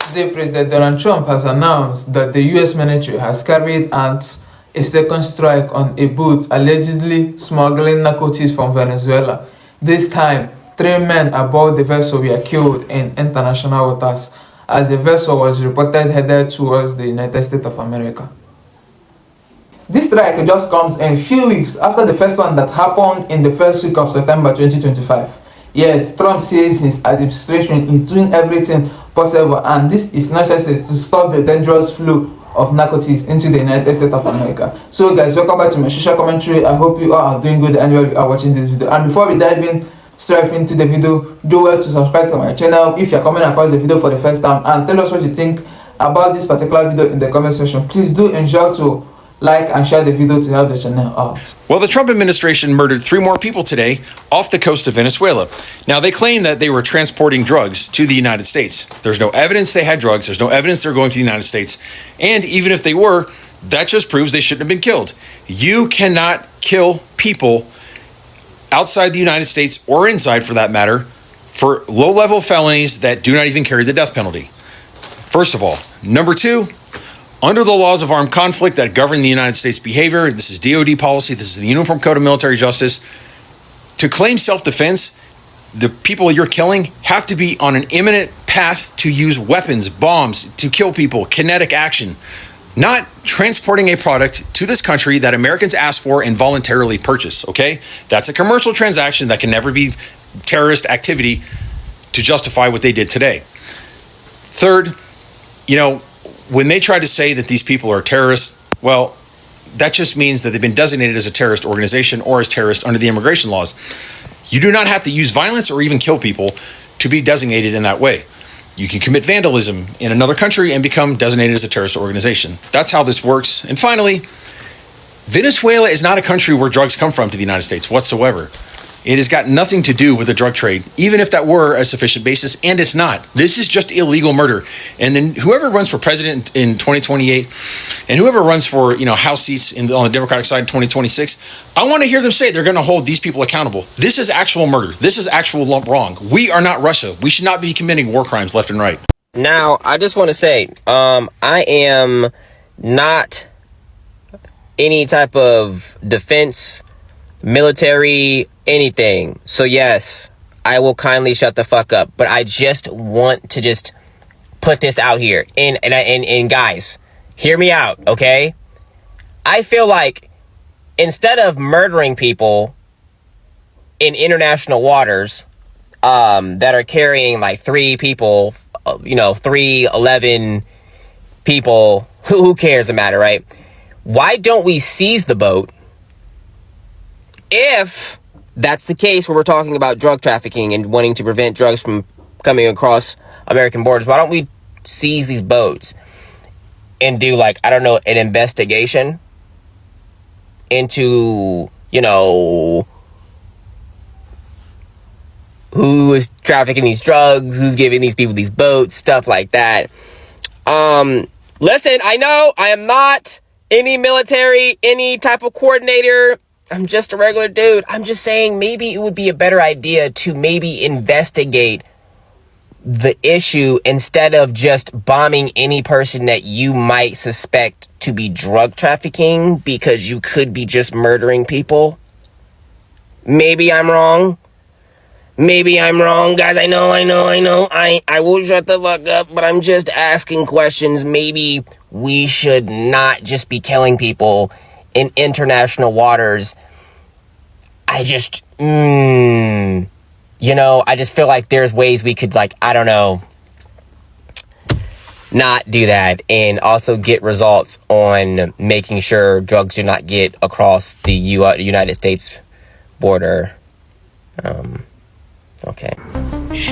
Today, President Donald Trump has announced that the U.S. military has carried out a second strike on a boat allegedly smuggling narcotics from Venezuela. This time, 3 men aboard the vessel were killed in international waters as the vessel was reported headed towards the United States of America. This strike just comes in few weeks after the first one that happened in the first week of September 2025. Yes, Trump says his administration is doing everything possible and this is necessary to stop the dangerous flow of narcotics into the United States of America. So guys, welcome back to my social commentary. I hope you all are doing good anywhere you are watching this video. And before we dive in straight into the video, do well to subscribe to my channel if you are coming across the video for the first time, and tell us what you think about this particular video in the comment section. Please do ensure to like and share the video to help the channel out. Well, the Trump administration murdered 3 more people today off the coast of Venezuela. Now, they claim that they were transporting drugs to the United States. There's no evidence they had drugs. There's no evidence they're going to the United States. And even if they were, that just proves they shouldn't have been killed. You cannot kill people outside the United States, or inside for that matter, for low-level felonies that do not even carry the death penalty. First of all. Number 2, under the laws of armed conflict that govern the United States behavior, this is DOD policy, this is the Uniform Code of Military Justice, to claim self-defense, the people you're killing have to be on an imminent path to use weapons, bombs, to kill people, kinetic action, not transporting a product to this country that Americans ask for and voluntarily purchase, okay? That's a commercial transaction that can never be terrorist activity to justify what they did today. Third, when they try to say that these people are terrorists, well, that just means that they've been designated as a terrorist organization or as terrorists under the immigration laws. You do not have to use violence or even kill people to be designated in that way. You can commit vandalism in another country and become designated as a terrorist organization. That's how this works. And finally, Venezuela is not a country where drugs come from to the United States whatsoever. It has got nothing to do with the drug trade, even if that were a sufficient basis, and it's not. This is just illegal murder. And then whoever runs for president in 2028 and whoever runs for House seats on the Democratic side in 2026, I want to hear them say they're going to hold these people accountable. This is actual murder. This is actual wrong. We are not Russia. We should not be committing war crimes left and right. Now, I just want to say, I am not any type of defense, military, anything. So yes, I will kindly shut the fuck up. But I just want to just put this out here. And guys, hear me out, okay? I feel like instead of murdering people in international waters that are carrying like 3 people, 11 people, who cares the matter, right? Why don't we seize the boat? If that's the case where we're talking about drug trafficking and wanting to prevent drugs from coming across American borders, why don't we seize these boats and do an investigation into, who is trafficking these drugs, who's giving these people these boats, stuff like that. Listen, I know I am not any military, any type of coordinator. I'm just a regular dude. I'm just saying maybe it would be a better idea to maybe investigate the issue instead of just bombing any person that you might suspect to be drug trafficking, because you could be just murdering people. Maybe I'm wrong. Maybe I'm wrong, guys. I know. I will shut the fuck up, but I'm just asking questions. Maybe we should not just be killing people in international waters. I just, I just feel like there's ways we could, not do that and also get results on making sure drugs do not get across the United States border. Okay.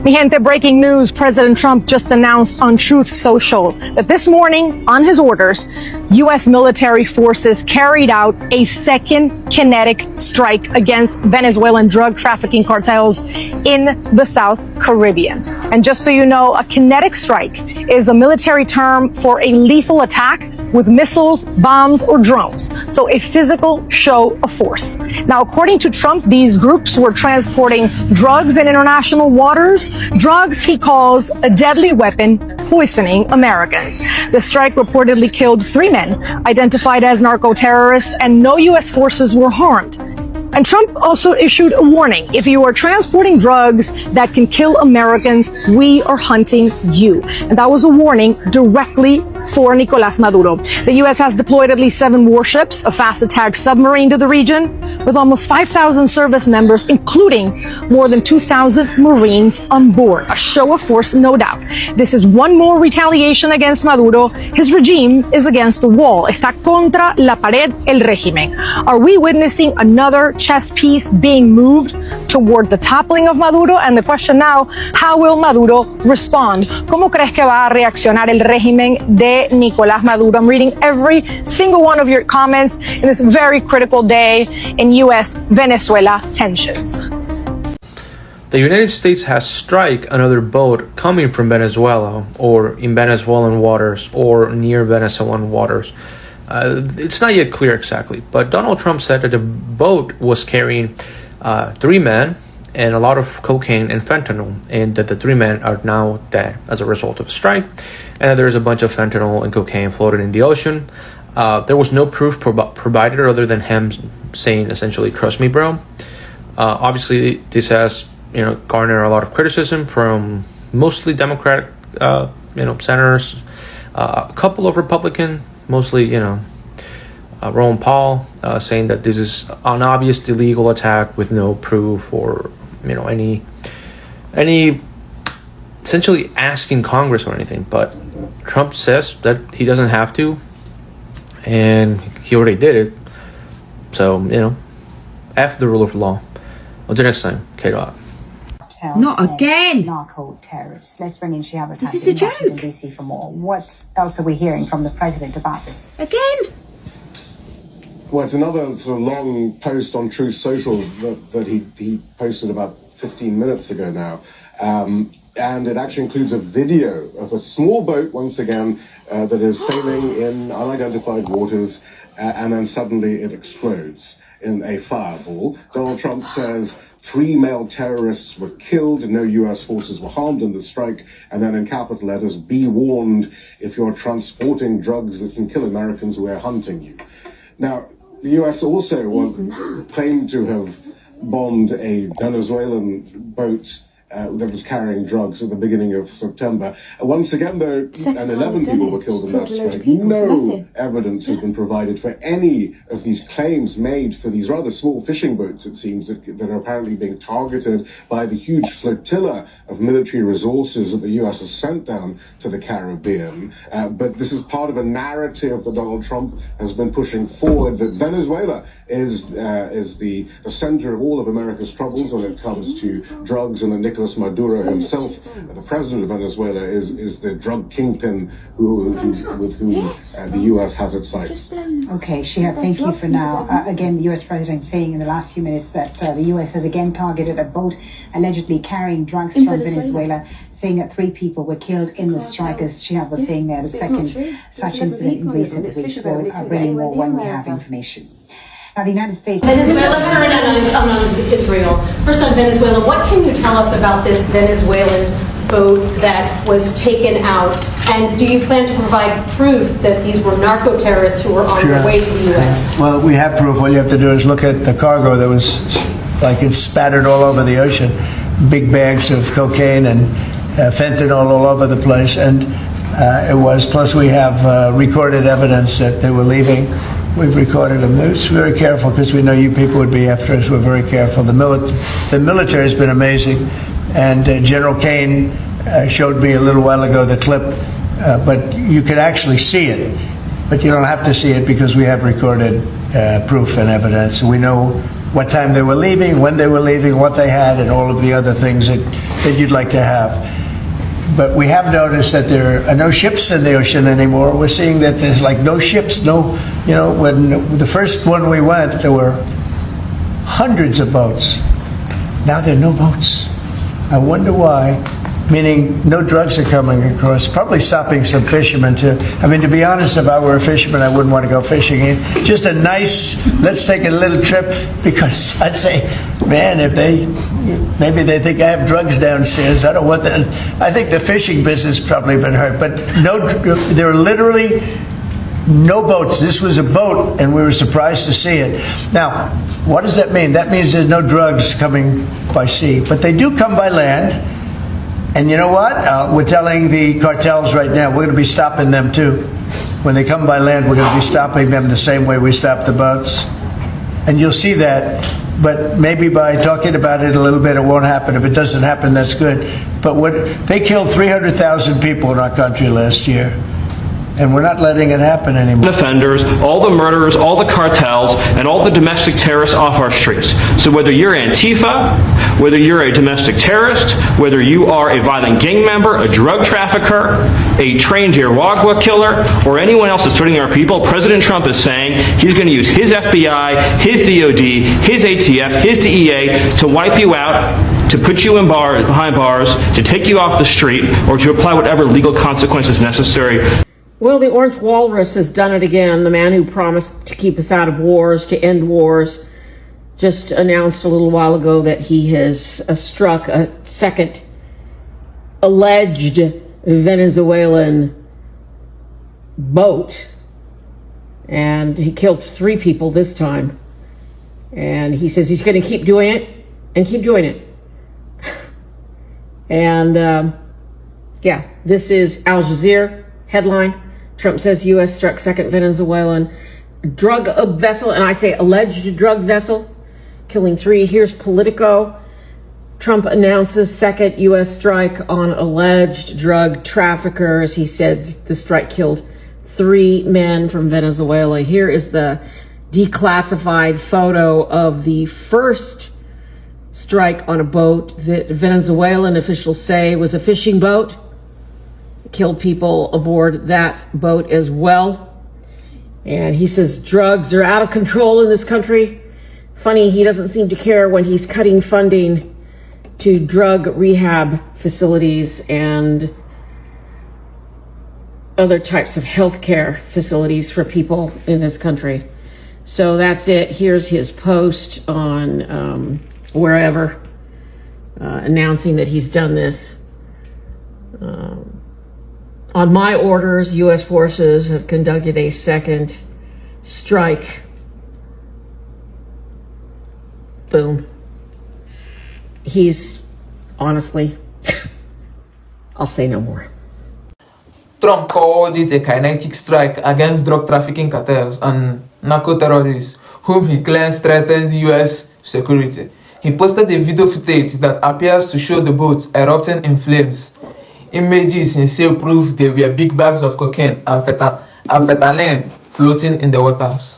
Mi gente, breaking news. President Trump just announced on Truth Social that this morning, on his orders, U.S. military forces carried out a second kinetic strike against Venezuelan drug trafficking cartels in the South Caribbean. And just so you know, a kinetic strike is a military term for a lethal attack with missiles, bombs, or drones. So a physical show of force. Now, according to Trump, these groups were transporting drugs in international waters, drugs he calls a deadly weapon, poisoning Americans. The strike reportedly killed 3 men, identified as narco-terrorists, and no U.S. forces were harmed. And Trump also issued a warning. If you are transporting drugs that can kill Americans, we are hunting you. And that was a warning directly for Nicolás Maduro. The U.S. has deployed at least 7 warships, a fast attack submarine to the region, with almost 5,000 service members, including more than 2,000 Marines on board. A show of force, no doubt. This is one more retaliation against Maduro. His regime is against the wall. Está contra la pared el régimen. Are we witnessing another chess piece being moved toward the toppling of Maduro? And the question now, how will Maduro respond? ¿Cómo crees que va a reaccionar el régimen de Nicolás Maduro? I'm reading every single one of your comments in this very critical day in U.S.-Venezuela tensions. The United States has struck another boat coming from Venezuela or in Venezuelan waters or near Venezuelan waters. It's not yet clear exactly, but Donald Trump said that the boat was carrying 3 men and a lot of cocaine and fentanyl, and that the 3 men are now dead as a result of the strike, and that there's a bunch of fentanyl and cocaine floated in the ocean. There was no proof provided other than him saying essentially, "Trust me, bro." Obviously, this has garnered a lot of criticism from mostly Democratic senators, a couple of Republican, mostly Ron Paul, saying that this is an obvious illegal attack with no proof or any essentially asking Congress or anything. But Trump says that he doesn't have to, and he already did it. So F the rule of law. Until next time, K-Dot. Not again. Narco terrorists. Let's bring in Shihab This is a joke. Washington, D.C. for more. What else are we hearing from the president about this? Again? Well, it's another sort of long post on Truth Social that he posted about 15 minutes ago now. And it actually includes a video of a small boat, once again, that is sailing in unidentified waters, and then suddenly it explodes in a fireball. Donald Trump says 3 male terrorists were killed, no U.S. forces were harmed in the strike, and then in capital letters, "Be warned, if you're transporting drugs that can kill Americans, we're hunting you." Now, the U.S. also claimed to have bombed a Venezuelan boat that was carrying drugs at the beginning of September. Once again, though, 11 people were killed in that strike. No evidence has been provided for any of these claims made for these rather small fishing boats, it seems, that are apparently being targeted by the huge flotilla of military resources that the U.S. has sent down to the Caribbean. But this is part of a narrative that Donald Trump has been pushing forward, that Venezuela is the center of all of America's troubles when it comes to drugs, and that Nicolás Maduro himself, the president of Venezuela, is the drug kingpin with whom the U.S. has its sights. Okay, Shihab, thank you for now. Again, the U.S. president saying in the last few minutes that the U.S. has again targeted a boat allegedly carrying drugs from Venezuela, saying that 3 people were killed in the strike, as Shihab was saying there, the second such incident in recent weeks. We'll bring in more when we have information. Now, the United States... Venezuela turned on Israel. First on Venezuela, what can you tell us about this Venezuelan boat that was taken out? And do you plan to provide proof that these were narco-terrorists who were on their way to the U.S.? Well, we have proof. All you have to do is look at the cargo that was, like, it's spattered all over the ocean. Big bags of cocaine and fentanyl all over the place. And it was, plus we have recorded evidence that they were leaving. We've recorded them. It's very careful because we know you people would be after us. We're very careful. The military has been amazing. And General Kane showed me a little while ago the clip, but you can actually see it. But you don't have to see it because we have recorded proof and evidence. We know what time they were leaving, when they were leaving, what they had, and all of the other things that you'd like to have. But we have noticed that there are no ships in the ocean anymore. We're seeing that there's like no ships, when the first one we went, there were hundreds of boats. Now there are no boats. I wonder why. meaning no drugs are coming across, probably stopping some fishermen too. I mean, to be honest, if I were a fisherman, I wouldn't want to go fishing. Just a nice, let's take a little trip, because I'd say, man, maybe they think I have drugs downstairs. I don't want that. I think the fishing business probably been hurt, but there are literally no boats. This was a boat, and we were surprised to see it. Now, what does that mean? That means there's no drugs coming by sea, but they do come by land. And you know what? We're telling the cartels right now, we're going to be stopping them too. When they come by land, we're going to be stopping them the same way we stop the boats. And you'll see that. But maybe by talking about it a little bit, it won't happen. If it doesn't happen, that's good. But they killed 300,000 people in our country last year. And we're not letting it happen anymore. Offenders, all the murderers, all the cartels, and all the domestic terrorists off our streets. So whether you're Antifa, whether you're a domestic terrorist, whether you are a violent gang member, a drug trafficker, a trained Yarwagwa killer, or anyone else that's threatening our people, President Trump is saying he's going to use his FBI, his DOD, his ATF, his DEA to wipe you out, to put you behind bars, to take you off the street, or to apply whatever legal consequences necessary. Well, the Orange Walrus has done it again. The man who promised to keep us out of wars, to end wars, just announced a little while ago that he has struck a second alleged Venezuelan boat. And he killed 3 people this time. And he says he's going to keep doing it and keep doing it. And yeah, this is Al Jazeera headline. Trump says U.S. struck second Venezuelan drug vessel, and I say alleged drug vessel, killing 3. Here's Politico. Trump announces second U.S. strike on alleged drug traffickers. He said the strike killed 3 men from Venezuela. Here is the declassified photo of the first strike on a boat that Venezuelan officials say was a fishing boat. Killed people aboard that boat as well. And he says drugs are out of control in this country. Funny, he doesn't seem to care when he's cutting funding to drug rehab facilities and other types of healthcare facilities for people in this country. So that's it. Here's his post on wherever, announcing that he's done this. On my orders, U.S. forces have conducted a second strike. Boom. He's, honestly, I'll say no more. Trump called it a kinetic strike against drug trafficking cartels and narco-terrorists, whom he claims threatened U.S. security. He posted a video footage that appears to show the boat erupting in flames. Images in seal prove there were big bags of cocaine and fentanyl floating in the waters.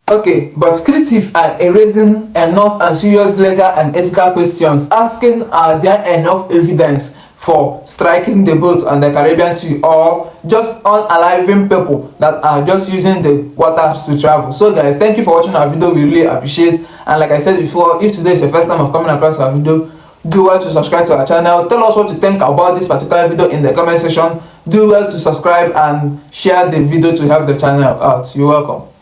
Okay, but critics are raising enough and serious legal and ethical questions, asking are there enough evidence for striking the boat on the Caribbean Sea, or just unaliving people that are just using the waters to travel. So guys, thank you for watching our video. We really appreciate, and like I said before, if today is the first time of coming across our video, do well to subscribe to our channel. Tell us what you think about this particular video in the comment section. Do well to subscribe and share the video to help the channel out. You're welcome.